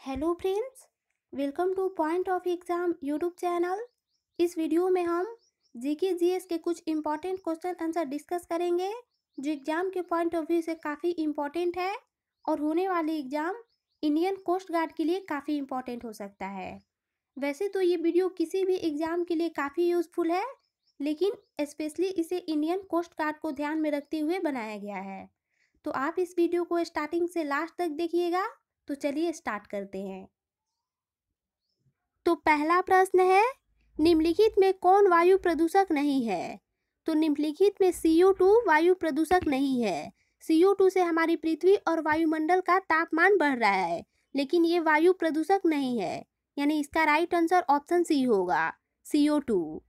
Hello friends, welcome two point of exam YouTube channel. इस video में हम GK GS के कुछ इम्पॉर्टेंट क्वेश्चन आंसर डिस्कस करेंगे जो एग्ज़ाम के पॉइंट ऑफ व्यू से काफ़ी इम्पॉर्टेंट है और होने वाली एग्ज़ाम इंडियन कोस्ट गार्ड के लिए काफ़ी इम्पॉर्टेंट हो सकता है। वैसे तो ये वीडियो किसी भी एग्ज़ाम के लिए काफ़ी यूज़फुल है, लेकिन स्पेशली इसे इंडियन कोस्ट गार्ड को ध्यान में रखते हुए बनाया गया है। तो आप इस वीडियो को स्टार्टिंग से लास्ट तक देखिएगा। तो चलिए स्टार्ट करते हैं। तो पहला प्रश्न है, निम्नलिखित में कौन वायु प्रदूषक नहीं है? तो निम्नलिखित में CO2 वायु प्रदूषक नहीं है। CO2 से हमारी पृथ्वी और वायुमंडल का तापमान बढ़ रहा है, लेकिन ये वायु प्रदूषक नहीं है, यानी इसका राइट आंसर ऑप्शन सी होगा, CO2।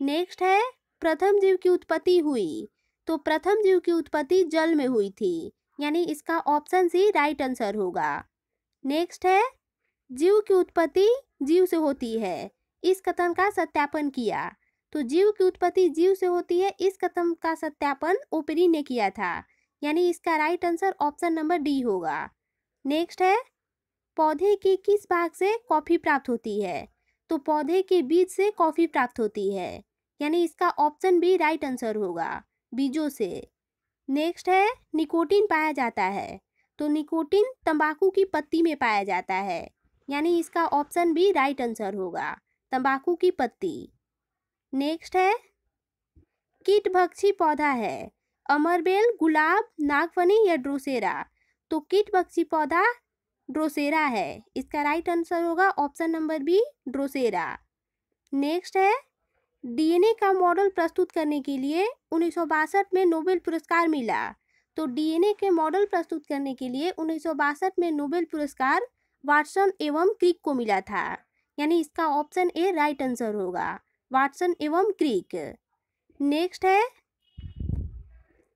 नेक्स्ट है, प्रथम जीव की उत्पत्ति हुई। तो प्रथम जीव की उत्पत्ति जल में हुई थी, यानी इसका ऑप्शन सी राइट आंसर होगा। नेक्स्ट है, जीव की उत्पत्ति जीव से होती है, इस कथन का सत्यापन किया। तो जीव की उत्पत्ति जीव से होती है, इस कथन का सत्यापन ओपरी ने किया था, यानी इसका right answer option number D होगा। नेक्स्ट है, पौधे के किस भाग से कॉफी प्राप्त होती है? तो पौधे के बीज से कॉफी प्राप्त होती है, यानी इसका ऑप्शन बी राइट आंसर होगा, बीजों से। नेक्स्ट है, निकोटीन पाया जाता है। तो निकोटीन तंबाकू की पत्ती में पाया जाता है, यानी इसका ऑप्शन बी राइट आंसर होगा, तंबाकू की पत्ती। नेक्स्ट है, कीटभक्षी पौधा है, अमरबेल, गुलाब, नागफनी या ड्रोसेरा? तो कीटभक्षी पौधा ड्रोसेरा है, इसका राइट आंसर होगा option number B, drosera. Next है, डीएनए का मॉडल प्रस्तुत करने के लिए 1962 में नोबेल पुरस्कार मिला। तो डीएनए के मॉडल प्रस्तुत करने के लिए 1962 में नोबेल पुरस्कार वाटसन एवं क्रिक को मिला था, यानी इसका ऑप्शन ए राइट आंसर होगा, वाटसन एवं क्रिक। नेक्स्ट है,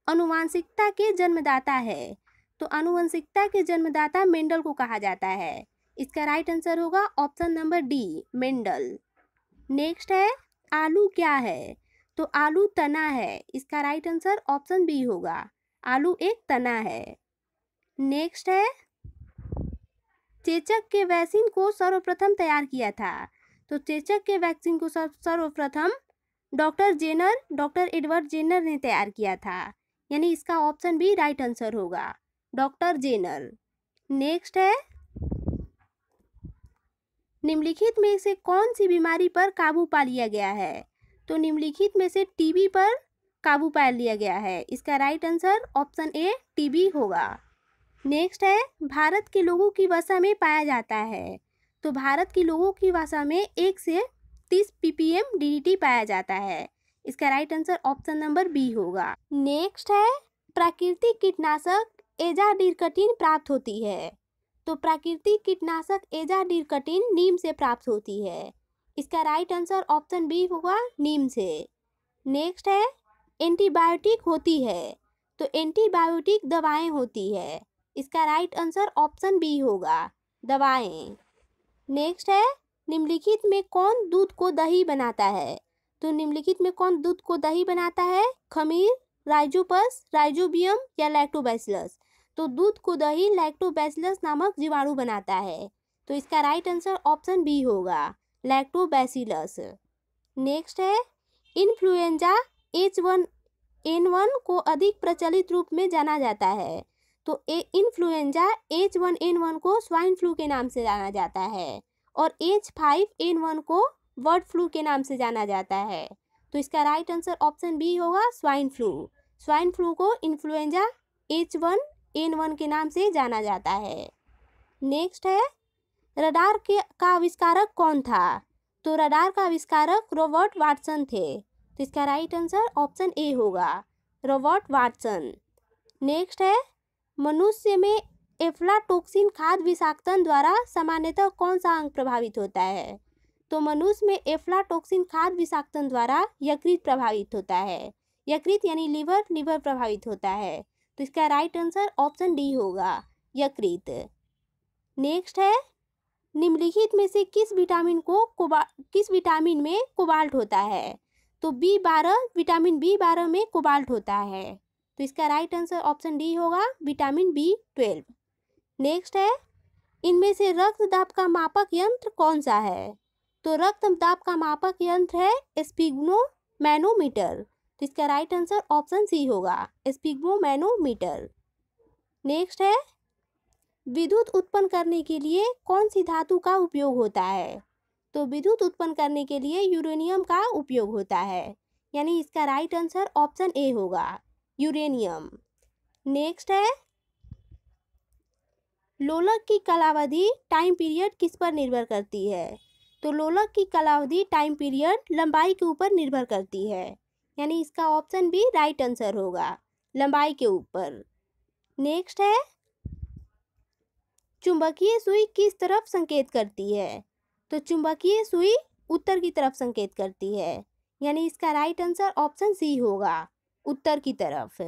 आनुवंशिकता के जन्मदाता है। तो आनुवंशिकता के जन्मदाता मेंडल को कहा जाता है, इसका राइट आंसर होगा option number D, Mendel. Next है, आलू क्या है? तो आलू तना है, इसका राइट आंसर ऑप्शन बी होगा, आलू एक तना है। नेक्स्ट है, चेचक के वैक्सीन को सर्वप्रथम तैयार किया था। तो चेचक के वैक्सीन को सर्वप्रथम डॉक्टर एडवर्ड जेनर ने तैयार किया था, यानी इसका ऑप्शन बी राइट आंसर होगा, डॉक्टर जेनर। नेक्स्ट है, निम्नलिखित में से कौन सी बीमारी पर काबू पा लिया गया है? तो निम्नलिखित में से टीबी पर काबू पा लिया गया है, इसका right answer option A TB होगा। नेक्स्ट है, भारत के लोगों की वसा में पाया जाता है। तो भारत के लोगों की वसा में 1 से 30 ppm DDT पाया जाता है, इसका right answer option number B होगा। नेक्स्ट है, प्राकृतिक कीटनाशक एजाडिरकटिन प्राप्त होती है। तो प्राकृतिक कीटनाशक एजाडिरकटिन नीम से प्राप्त होती है, इसका राइट आंसर ऑप्शन बी होगा, नीम से। नेक्स्ट है, एंटीबायोटिक होती है। तो एंटीबायोटिक दवाएं होती है, इसका राइट आंसर ऑप्शन बी होगा, दवाएं। नेक्स्ट है, निम्नलिखित में कौन दूध को दही बनाता है? तो निम्नलिखित में कौन दूध को दही बनाता है? खमीर, राइजोपस, राइजोबियम या लैक्टोबैसिलस? तो दूध को दही लैक्टोबैसिलस नामक जीवाणु बनाता है, तो इसका राइट आंसर ऑप्शन बी होगा, लैक्टोबैसिलस। नेक्स्ट है, इन्फ्लुएंजा H1N1 को अधिक प्रचलित रूप में जाना जाता है। तो इन्फ्लुएंजा H1N1 को स्वाइन फ्लू के नाम से जाना जाता है और H5N1 को बर्ड फ्लू के नाम से जाना जाता है, तो इसका राइट आंसर ऑप्शन बी होगा, स्वाइन फ्लू। स्वाइन फ्लू को इन्फ्लुएंजा H1N1 के नाम से जाना जाता है। नेक्स्ट है, रडार का आविष्कारक कौन था? तो रडार का आविष्कारक रॉबर्ट वाटसन थे, तो इसका राइट आंसर ऑप्शन ए होगा, रॉबर्ट वाटसन। नेक्स्ट है, मनुष्य में एफ्लाटॉक्सिन खाद्य विषाक्तन द्वारा सामान्यतः कौन सा अंग प्रभावित होता है? तो मनुष्य में एफ्लाटॉक्सिन खाद्य विषाक्तन द्वारा यकृत प्रभावित होता है, यकृत यानी लिवर प्रभावित होता है, तो इसका राइट आंसर ऑप्शन डी होगा, यकृत। नेक्स्ट है, निम्नलिखित में से किस विटामिन में कोबाल्ट होता है? तो विटामिन B12 में कोबाल्ट होता है, तो इसका राइट आंसर ऑप्शन डी होगा, विटामिन B12। नेक्स्ट है, इनमें से रक्त दाब का मापक यंत्र कौन सा है? तो रक्त दाब का मापक यंत्र है स्फिग्मोमैनोमीटर। तो इसका राइट आंसर ऑप्शन सी होगा, स्फिग्मोमैनोमीटर। नेक्स्ट है, विद्युत उत्पन्न करने के लिए कौन सी धातु का उपयोग होता है? तो विद्युत उत्पन्न करने के लिए यूरेनियम का उपयोग होता है, यानी इसका राइट आंसर ऑप्शन ए होगा, यूरेनियम। नेक्स्ट है, लोलक की कालावधि टाइम पीरियड किस पर निर्भर करती है? तो लोलक की कालावधि टाइम पीरियड लंबाई के ऊपर निर्भर करती है, यानी इसका ऑप्शन बी राइट आंसर होगा, लंबाई के ऊपर। नेक्स्ट है, चुंबकीय सुई किस तरफ संकेत करती है? तो चुंबकीय सुई उत्तर की तरफ संकेत करती है, यानी इसका राइट आंसर ऑप्शन सी होगा, उत्तर की तरफ।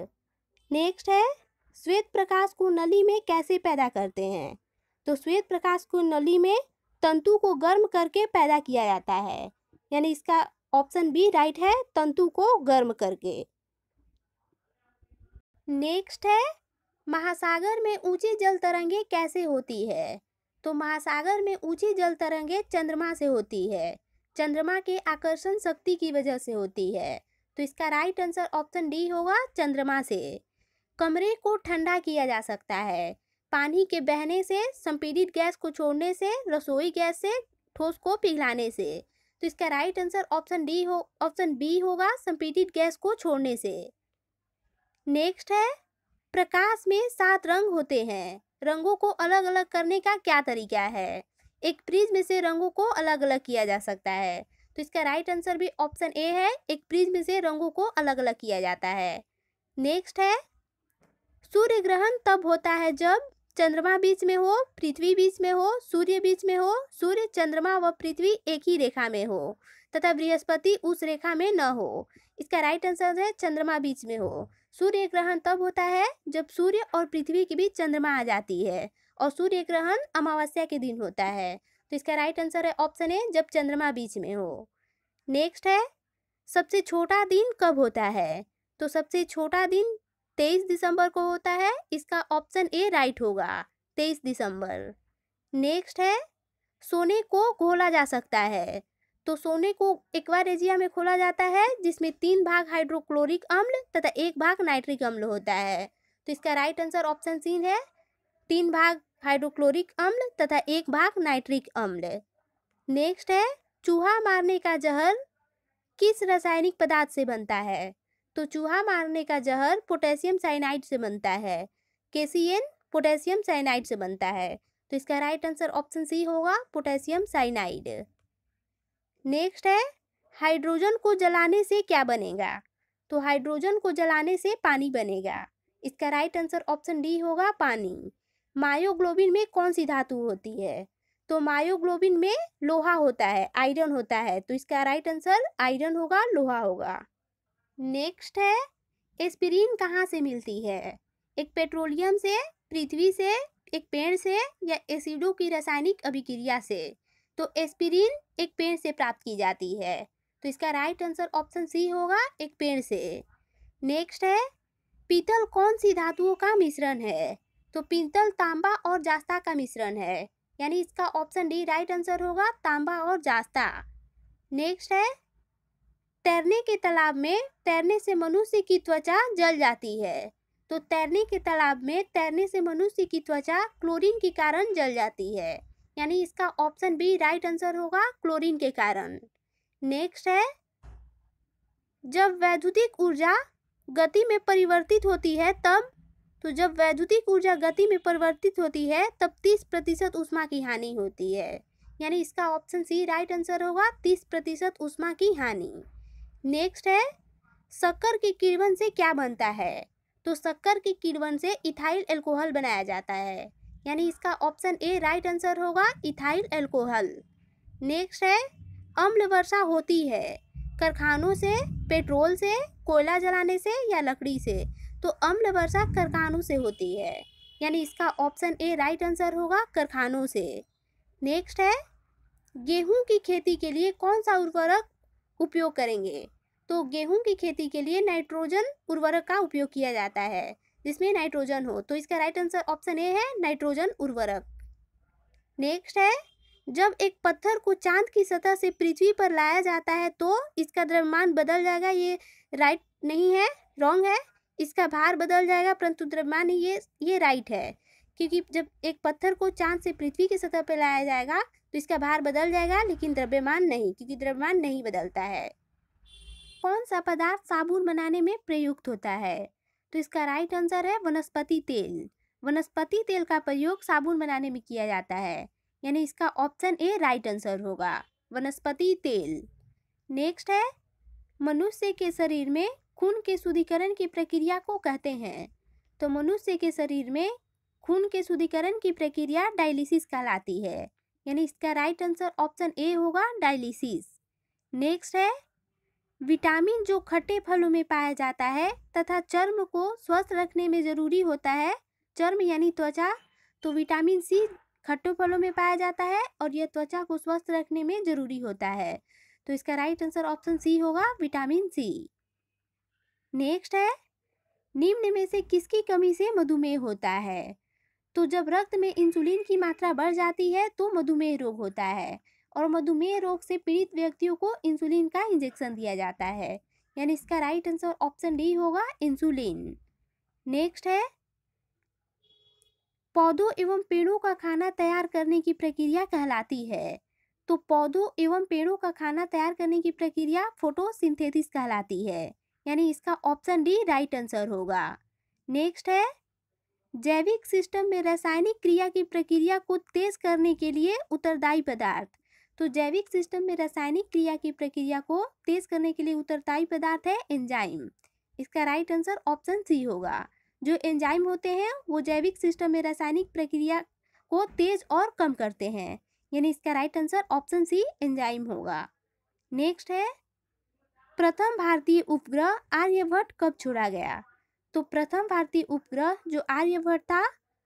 नेक्स्ट है, श्वेत प्रकाश को नली में कैसे पैदा करते हैं? तो श्वेत प्रकाश को नली में तंतु को गर्म करके पैदा किया जाता है, यानी इसका ऑप्शन बी राइट है, तंतु को गर्म करके। नेक्स्ट है, महासागर में ऊंची जल तरंगे कैसे होती है? तो महासागर में ऊंची जल तरंगे चंद्रमा से होती है, चंद्रमा के आकर्षण शक्ति की वजह से होती है। तो इसका राइट आंसर ऑप्शन डी होगा, चंद्रमा से। कमरे को ठंडा किया जा सकता है पानी के बहने से, संपीड़ित गैस को छोड़ने से, रसोई गैस से, ठोस को पिघलाने से। तो इसका राइट आंसर ऑप्शन बी होगा, संपीड़ित गैस को छोड़ने से। नेक्स्ट है, प्रकाश में 7 रंग होते हैं, रंगों को अलग अलग करने का क्या तरीका है? एक प्रिज्म से रंगों को अलग अलग किया जा सकता है, तो इसका राइट आंसर भी ऑप्शन ए है, एक प्रिज्म से रंगों को अलग अलग किया जाता है। नेक्स्ट है, सूर्य ग्रहण तब होता है जब चंद्रमा बीच में हो, पृथ्वी बीच में हो, सूर्य बीच में हो, सूर्य, चंद्रमा व पृथ्वी एक ही रेखा में हो तथा बृहस्पति उस रेखा में न हो। इसका राइट आंसर है चंद्रमा बीच में हो। सूर्य ग्रहण तब होता है जब सूर्य और पृथ्वी के बीच चंद्रमा आ जाती है, और सूर्य ग्रहण अमावस्या के दिन होता है। तो इसका राइट आंसर है ऑप्शन ए, जब चंद्रमा बीच में हो। नेक्स्ट है, सबसे छोटा दिन कब होता है? तो सबसे छोटा दिन 23 दिसंबर को होता है, इसका ऑप्शन ए राइट होगा, 23 दिसंबर। नेक्स्ट है, सोने को घोला जा सकता है, तो सोने को एक्वारेजिया में खोला जाता है जिसमें 3 भाग हाइड्रोक्लोरिक अम्ल तथा 1 भाग नाइट्रिक अम्ल होता है। तो इसका राइट आंसर ऑप्शन सी है, 3 भाग हाइड्रोक्लोरिक अम्ल तथा 1 भाग नाइट्रिक अम्ल। नेक्स्ट है, चूहा मारने का जहर किस रासायनिक पदार्थ से बनता है? तो चूहा मारने का जहर पोटेशियम साइनाइड से बनता है, KCN पोटेशियम साइनाइड से बनता है। तो इसका राइट आंसर ऑप्शन सी होगा, पोटेशियम साइनाइड। नेक्स्ट है, हाइड्रोजन को जलाने से क्या बनेगा? तो हाइड्रोजन को जलाने से पानी बनेगा, इसका राइट आंसर ऑप्शन डी होगा, पानी। मायोग्लोबिन में कौन सी धातु होती है? तो मायोग्लोबिन में लोहा होता है, आयरन होता है, तो इसका राइट आंसर आयरन होगा, लोहा होगा। नेक्स्ट है, एस्पिरिन कहाँ से मिलती है? एक पेट्रोलियम से, पृथ्वी से, एक पेड़ से, या एसिडों की रासायनिक अभिक्रिया से? तो एस्पिरिन एक पेड़ से प्राप्त की जाती है, तो इसका राइट आंसर ऑप्शन सी होगा, एक पेड़ से। नेक्स्ट है, पीतल कौन सी धातुओं का मिश्रण है? तो पीतल तांबा और जास्ता का मिश्रण है, यानी इसका ऑप्शन डी राइट आंसर होगा, तांबा और जास्ता। नेक्स्ट है, तैरने के तालाब में तैरने से मनुष्य की त्वचा जल जाती है, तो तैरने के तालाब में तैरने से मनुष्य की त्वचा क्लोरीन के कारण जल जाती है, यानी इसका ऑप्शन बी राइट आंसर होगा, क्लोरीन के कारण। नेक्स्ट है, जब वैद्युतिक ऊर्जा गति में परिवर्तित होती है तब, तो जब वैद्युतिक ऊर्जा गति में परिवर्तित होती है तब 30% ऊष्मा की हानि होती है, यानी इसका ऑप्शन सी राइट आंसर होगा, 30% ऊष्मा की हानि। नेक्स्ट है, शक्कर के किण्वन से क्या बनता है? तो शक्कर के किण्वन से इथाइल अल्कोहल बनाया जाता है, यानी इसका ऑप्शन ए राइट आंसर होगा, इथाइल अल्कोहल। नेक्स्ट है, अम्ल वर्षा होती है कारखानों से, पेट्रोल से, कोयला जलाने से या लकड़ी से? तो अम्ल वर्षा कारखानों से होती है, यानी इसका ऑप्शन ए राइट आंसर होगा, कारखानों से। नेक्स्ट है, गेहूं की खेती के लिए कौन सा उर्वरक उपयोग करेंगे? तो गेहूं की खेती के लिए नाइट्रोजन उर्वरक का उपयोग किया जाता है, जिसमें नाइट्रोजन हो, तो इसका राइट आंसर ऑप्शन ए है, नाइट्रोजन उर्वरक। नेक्स्ट है, जब एक पत्थर को चांद की सतह से पृथ्वी पर लाया जाता है तो इसका द्रव्यमान बदल जाएगा। ये राइट नहीं है, रॉन्ग है। इसका भार बदल जाएगा परंतु द्रव्यमान नहीं, ये राइट है। क्योंकि जब एक पत्थर को चांद से पृथ्वी की सतह पर लाया जाएगा तो इसका भार बदल जाएगा लेकिन द्रव्यमान नहीं, क्योंकि द्रव्यमान नहीं बदलता है। कौन सा पदार्थ साबुन बनाने में प्रयुक्त होता है? तो इसका राइट आंसर है वनस्पति तेल। वनस्पति तेल का प्रयोग साबुन बनाने में किया जाता है, यानी इसका ऑप्शन ए राइट आंसर होगा, वनस्पति तेल। नेक्स्ट है, मनुष्य के शरीर में खून के शुद्धिकरण की प्रक्रिया को कहते हैं। तो मनुष्य के शरीर में खून के शुद्धिकरण की प्रक्रिया डायलिसिस कहलाती है, यानी इसका राइट आंसर ऑप्शन ए होगा, डायलिसिस। नेक्स्ट है, विटामिन जो खट्टे फलों में पाया जाता है तथा चर्म को स्वस्थ रखने में जरूरी होता है, चर्म यानी त्वचा, तो विटामिन सी खट्टे फलों में पाया जाता है और यह त्वचा को स्वस्थ रखने में जरूरी होता है, तो इसका राइट आंसर ऑप्शन सी होगा, विटामिन सी। नेक्स्ट है, निम्न में से किसकी कमी से मधुमेह होता है? तो जब रक्त में इंसुलिन की मात्रा बढ़ जाती है तो मधुमेह रोग होता है, और मधुमेह रोग से पीड़ित व्यक्तियों को इंसुलिन का इंजेक्शन दिया जाता है, यानी इसका राइट आंसर ऑप्शन डी होगा, इंसुलिन। नेक्स्ट है, पौधों एवं पेड़ों का खाना तैयार करने की प्रक्रिया कहलाती है। तो पौधों एवं पेड़ों का खाना तैयार करने की प्रक्रिया फोटोसिंथेसिस कहलाती है, यानी इसका ऑप्शन डी राइट आंसर होगा। नेक्स्ट है, जैविक सिस्टम में रासायनिक क्रिया की प्रक्रिया को तेज करने के लिए उत्तरदायी पदार्थ। तो जैविक सिस्टम में रासायनिक क्रिया की प्रक्रिया को तेज करने के लिए उत्तरदायी पदार्थ है एंजाइम। इसका राइट आंसर ऑप्शन सी होगा। जो एंजाइम होते हैं वो जैविक सिस्टम में रासायनिक प्रक्रिया को तेज और कम करते हैं, यानी इसका right answer option C enzyme होगा। नेक्स्ट है, प्रथम भारतीय उपग्रह आर्यभट्ट कब छोड़ा गया? तो प्रथम भारतीय उपग्रह जो आर्यभट्ट था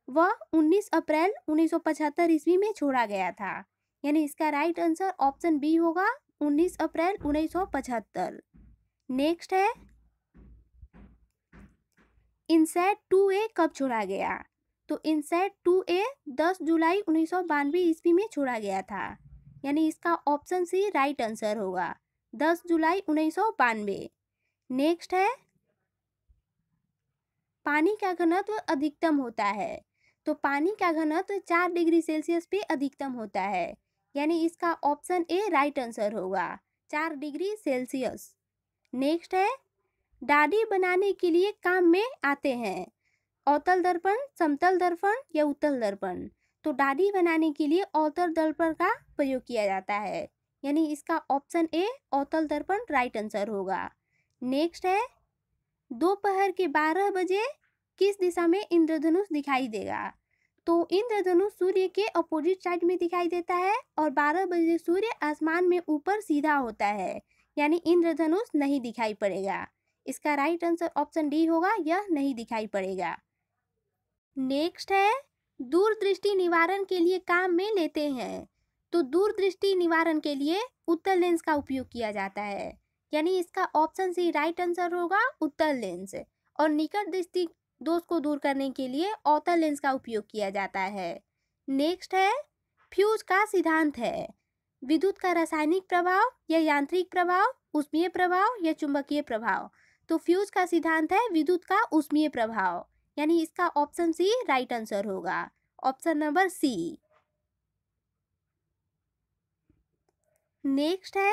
वह 19 अप्रैल 1975 ईस्वी में छोड़ा गया था, यानी इसका राइट आंसर ऑप्शन बी होगा, 19 अप्रैल 1975। नेक्स्ट है, इनसैट 2A कब छोड़ा गया? तो इनसैट 2A 10 जुलाई 1992 ईस्वी में छोड़ा गया था, यानी इसका ऑप्शन सी राइट आंसर होगा, 10 जुलाई 1992। नेक्स्ट है, पानी का घनत्व अधिकतम होता है। तो पानी का घनत्व 4 डिग्री सेल्सियस पे अधिकतम होता है, यानी इसका ऑप्शन ए राइट आंसर होगा, 4 डिग्री सेल्सियस। नेक्स्ट है, दाढ़ी बनाने के लिए काम में आते हैं अवतल दर्पण, समतल दर्पण या उत्तल दर्पण। तो दाढ़ी बनाने के लिए अवतल दर्पण का प्रयोग किया जाता है, यानी इसका ऑप्शन ए अवतल दर्पण राइट आंसर होगा। नेक्स्ट है, दोपहर के 12 बजे किस दिशा में इंद्रधनुष दिखाई देगा? तो इंद्रधनुष सूर्य के अपोजिट साइड में दिखाई देता है और 12 बजे सूर्य आसमान में ऊपर सीधा होता है, यानी इंद्रधनुष नहीं दिखाई पड़ेगा। इसका राइट आंसर ऑप्शन डी होगा, यह नहीं दिखाई पड़ेगा। नेक्स्ट है, दूरदृष्टि निवारण के लिए काम में लेते हैं। तो दूरदृष्टि निवारण के लिए उत्तल लेंस का उपयोग किया जाता है, यानी इसका ऑप्शन सी राइट आंसर होगा, उत्तल लेंस। और निकट दृष्टि दोष को दूर करने के लिए अवतल लेंस का उपयोग किया जाता है। नेक्स्ट है, फ्यूज का सिद्धांत है विद्युत का रासायनिक प्रभाव या यांत्रिक प्रभाव, ऊष्मीय प्रभाव या चुंबकीय प्रभाव। तो फ्यूज का सिद्धांत है विद्युत का ऊष्मीय प्रभाव, यानी इसका ऑप्शन सी राइट आंसर होगा, ऑप्शन नंबर सी। नेक्स्ट है,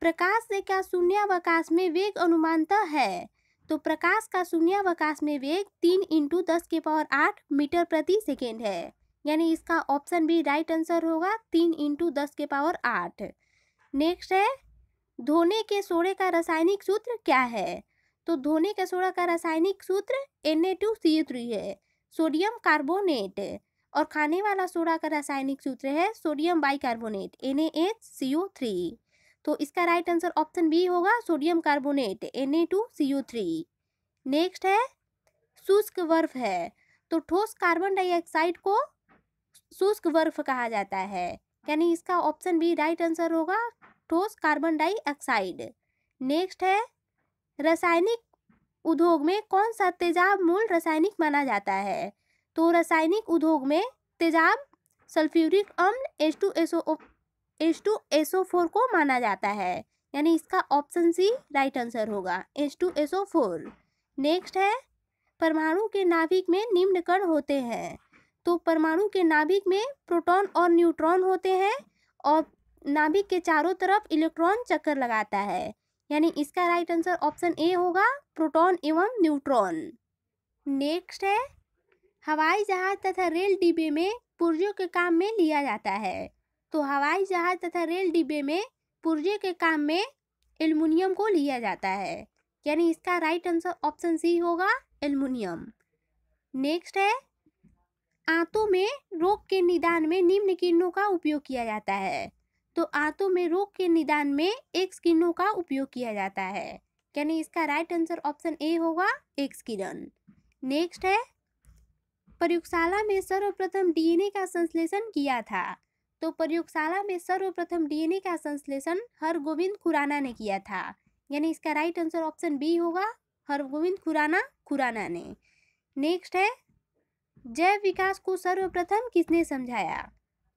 प्रकाश से का शून्यावकाश में वेग अनुमानतः है। तो प्रकाश का शून्यावकाश में वेग 3 × 10⁸ मीटर प्रति सेकेंड है, यानी इसका ऑप्शन बी राइट आंसर होगा, 3 × 10⁸। नेक्स्ट है, धोने के सोडे का रासायनिक सूत्र क्या है? तो धोने के सोडा का रासायनिक सूत्र Na2CO3 है, सोडियम कार्बोनेट। और खाने वाला सोडा का रासायनिक सूत्र है सोडियम बाइकार्बोनेट, NaHCO3। तो इसका राइट आंसर ऑप्शन बी होगा, सोडियम कार्बोनेट, Na2CO3। नेक्स्ट है, शुष्क बर्फ है। तो ठोस कार्बन डाइऑक्साइड को शुष्क बर्फ कहा जाता है, यानी इसका ऑप्शन बी राइट आंसर होगा, ठोस कार्बन डाइऑक्साइड। नेक्स्ट है, रासायनिक उद्योग में कौन सा तेजाब मूल रासायनिक माना जाता है? तो रासायनिक उद्योग में तेजाब सल्फ्यूरिक अम्ल H2SO4 को माना जाता है, यानी इसका ऑप्शन सी राइट आंसर होगा, H2SO4। नेक्स्ट है, परमाणु के नाभिक में निम्न कण होते हैं। तो परमाणु के नाभिक में प्रोटॉन और न्यूट्रॉन होते हैं और नाभिक के चारों तरफ इलेक्ट्रॉन चक्कर लगाता है, यानी इसका राइट आंसर ऑप्शन ए होगा, प्रोटॉन एवं न्यूट्रॉन। नेक्स्ट है, हवाई जहाज तथा रेल डिब्बे में पुर्जों के काम में लिया जाता है। तो हवाई जहाज तथा रेल डिब्बे में पुर्जे के काम में एल्युमिनियम को लिया जाता है, यानी इसका राइट आंसर ऑप्शन सी होगा, एल्युमिनियम। नेक्स्ट है, आंतों में रोग के निदान में निम्न किरणों का उपयोग किया जाता है। तो आंतों में रोग के निदान में एक्स किरणों का उपयोग किया जाता है, यानी इसका राइट आंसर ऑप्शन ए होगा, एक्स किरण। नेक्स्ट है, प्रयोगशाला में सर्वप्रथम डीएनए का संश्लेषण किया था। तो प्रयोगशाला में सर्वप्रथम डीएनए का संश्लेषण हरगोविंद खुराना ने किया था, यानी इसका राइट आंसर ऑप्शन बी होगा, हरगोविंद खुराना ने। नेक्स्ट है, जैव विकास को सर्वप्रथम किसने समझाया।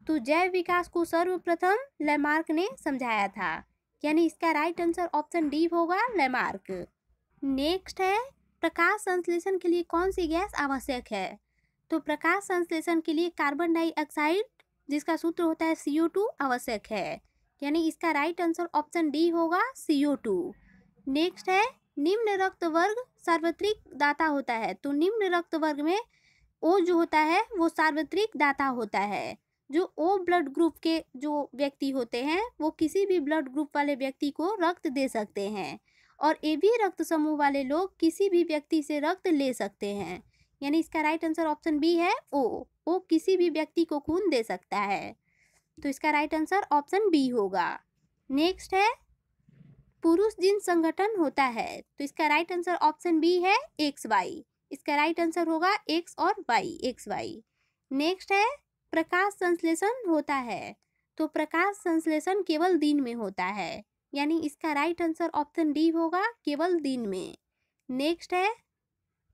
तो जैव विकास को सर्वप्रथम लैमार्क ने समझाया था, यानी इसका राइट आंसर ऑप्शन डी होगा, लैमार्क। नेक्स्ट है, प्रकाश संश्लेषण के लिए कौन सी गैस आवश्यक है। तो प्रकाश संश्लेषण के लिए कार्बन डाइऑक्साइड, जिसका सूत्र होता है CO2, आवश्यक है, यानी इसका राइट आंसर ऑप्शन डी होगा, CO2। नेक्स्ट है, निम्न रक्त वर्ग सार्वत्रिक दाता होता है। तो निम्न रक्त वर्ग में O जो होता है वो सार्वत्रिक दाता होता है। जो O ब्लड ग्रुप के जो व्यक्ति होते हैं वो किसी भी ब्लड ग्रुप वाले व्यक्ति को रक्त दे सकते हैं, और AB रक्त समूह वाले लोग किसी भी व्यक्ति से रक्त ले सकते हैं, यानी इसका राइट आंसर ऑप्शन बी है, O किसी भी व्यक्ति को खून दे सकता है, तो इसका राइट आंसर ऑप्शन बी होगा। नेक्स्ट है, पुरुष जिन संगठन होता है। तो इसका राइट आंसर ऑप्शन बी है, XY। इसका राइट आंसर होगा X और Y, XY। नेक्स्ट है, प्रकाश संश्लेषण होता है। तो प्रकाश संश्लेषण केवल दिन में होता है, यानी इसका राइट आंसर ऑप्शन डी होगा, केवल दिन में। नेक्स्ट है,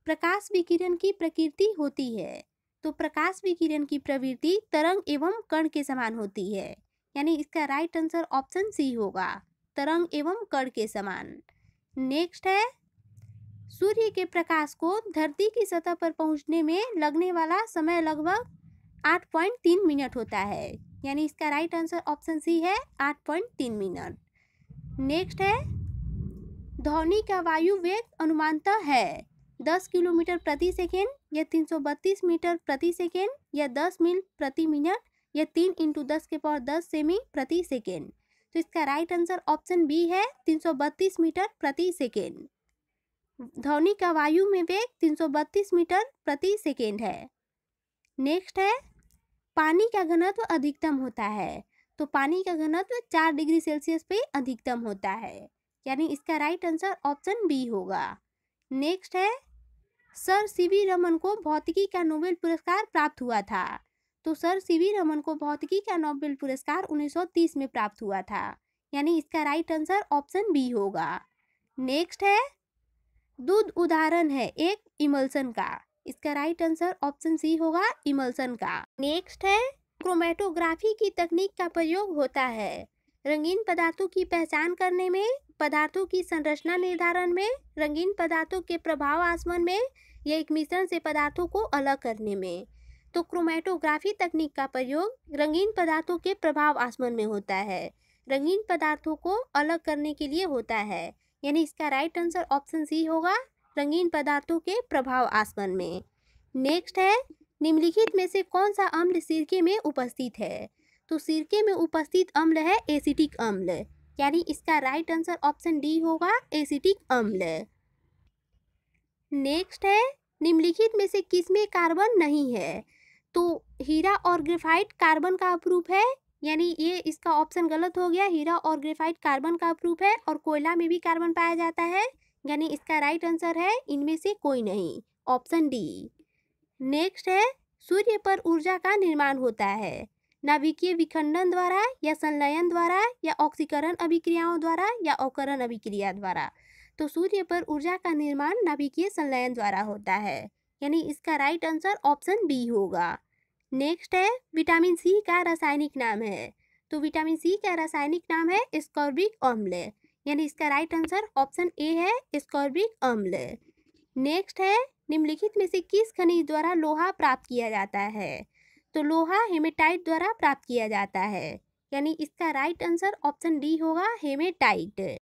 प्रकाश विकिरण की प्रकृति होती है। तो प्रकाश विकिरण की प्रवृत्ति तरंग एवं कण के समान होती है, यानी इसका राइट आंसर ऑप्शन सी होगा, तरंग एवं कण के समान। नेक्स्ट है, सूर्य के प्रकाश को धरती की सतह पर पहुंचने में लगने वाला समय लगभग 8.3 मिनट होता है, यानी इसका राइट आंसर ऑप्शन सी है, 8.3 मिनट। नेक्स्ट है, ध्वनि का वायु वेग अनुमानतः है 10 किलोमीटर प्रति सेकेंड, या 332 मीटर प्रति सेकेंड, या 10 मील प्रति मिनट, या 3 × 10⁻10 सेमी प्रति सेकेंड। तो इसका राइट आंसर ऑप्शन बी है, 332 मीटर प्रति सेकेंड। ध्वनि का वायु में वेग 332 मीटर प्रति सेकेंड है। नेक्स्ट है, पानी का घनत्व अधिकतम होता है। तो पानी का घनत्व 4 डिग्री सेल्सियस पे अधिकतम होता है, यानी इसका राइट आंसर ऑप्शन बी होगा। नेक्स्ट है, सर सीवी रमन को भौतिकी का नोबेल पुरस्कार प्राप्त हुआ था। तो सर सीवी रमन को भौतिकी का नोबेल पुरस्कार 1930 में प्राप्त हुआ था, यानी इसका राइट आंसर ऑप्शन बी होगा। नेक्स्ट है, दूध उदाहरण है एक इमल्सन का। इसका राइट आंसर ऑप्शन सी होगा, इमल्सन का। नेक्स्ट है, क्रोमेटोग्राफी की तकनीक का प्रयोग होता है रंगीन पदार्थों की पहचान करने में, पदार्थों की संरचना निर्धारण में, रंगीन पदार्थों के प्रभाव आसमान में, या एक मिश्रण से पदार्थों को अलग करने में। तो क्रोमेटोग्राफी तकनीक का प्रयोग रंगीन पदार्थों के प्रभाव आसमान में होता है, रंगीन पदार्थों को अलग करने के लिए होता है, यानी इसका राइट आंसर ऑप्शन सी होगा, रंगीन पदार्थों के प्रभाव आसमान में। नेक्स्ट है, निम्नलिखित में से कौन सा अम्ल सिरके में उपस्थित है। तो सिरके में उपस्थित अम्ल है एसिटिक अम्ल, यानी इसका राइट आंसर ऑप्शन डी होगा, एसिटिक अम्ल। नेक्स्ट है, निम्नलिखित में से किसमें कार्बन नहीं है। तो हीरा और ग्रेफाइट कार्बन का अपरूप है, यानी ये इसका ऑप्शन गलत हो गया, हीरा और ग्रेफाइट कार्बन का अपरूप है, और कोयला में भी कार्बन पाया जाता है, यानी इसका राइट आंसर है इनमें से कोई नहीं, ऑप्शन डी। नेक्स्ट है, सूर्य पर ऊर्जा का निर्माण होता है नाभिकीय विखंडन द्वारा, या संलयन द्वारा, या ऑक्सीकरण अभिक्रियाओं द्वारा, या अवकरण अभिक्रिया द्वारा। तो सूर्य पर ऊर्जा का निर्माण नाभिकीय संलयन द्वारा होता है, यानी इसका राइट आंसर ऑप्शन बी होगा। नेक्स्ट है विटामिन सी का रासायनिक नाम है। तो विटामिन सी का रासायनिक नाम है एस्कॉर्बिक अम्ल, यानी इसका राइट आंसर ऑप्शन ए है एस्कॉर्बिक अम्ल। नेक्स्ट है निम्नलिखित में से किस खनिज द्वारा लोहा प्राप्त किया जाता है? तो लोहा हेमेटाइट द्वारा प्राप्त किया जाता है, यानी इसका राइट आंसर ऑप्शन डी होगा हेमेटाइट।